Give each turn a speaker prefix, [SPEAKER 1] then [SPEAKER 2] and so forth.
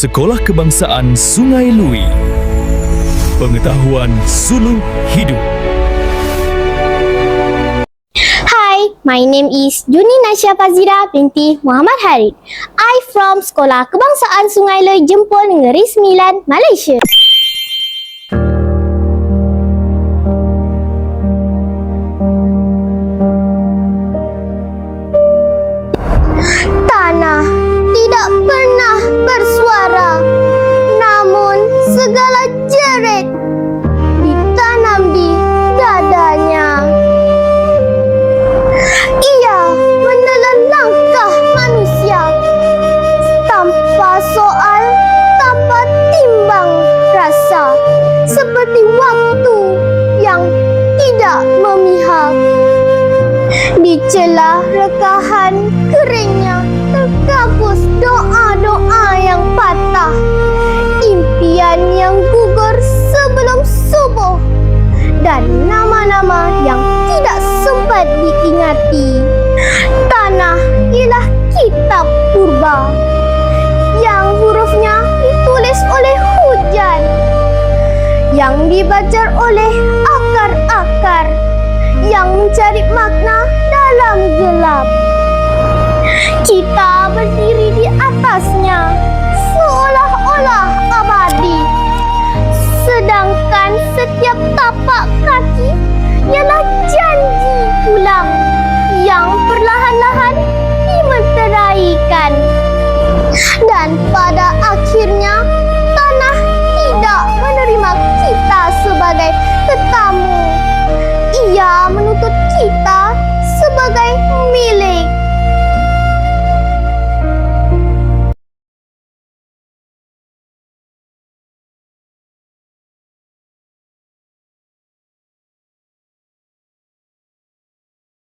[SPEAKER 1] Sekolah Kebangsaan Sungai Lui. Pengetahuan suluh hidup.
[SPEAKER 2] Hi, my name is Juni Nasya Fazira binti Muhammad Harid. I from Sekolah Kebangsaan Sungai Lui, Jempol, Negeri Sembilan, Malaysia. Tanah tidak pernah bersuara, namun segala jerit ditanam di dadanya. Ia menelan langkah manusia tanpa soal, tanpa timbang rasa, seperti waktu yang tidak memihak. Di celah rekahan keringnya terkapus doa-doa yang patah, impian yang gugur sebelum subuh, dan nama-nama yang tidak sempat diingati. Tanah ialah kitab purba yang hurufnya ditulis oleh hujan, yang dibaca oleh akar-akar yang mencari makna dalam gelap. Kita berdiri di atasnya seolah-olah abadi, sedangkan setiap tapak kaki ialah janji pulang yang perlahan-lahan dimeteraikan. Dan pada akhirnya tanah tidak menerima kita sebagai tetamu. Ia menuntut kita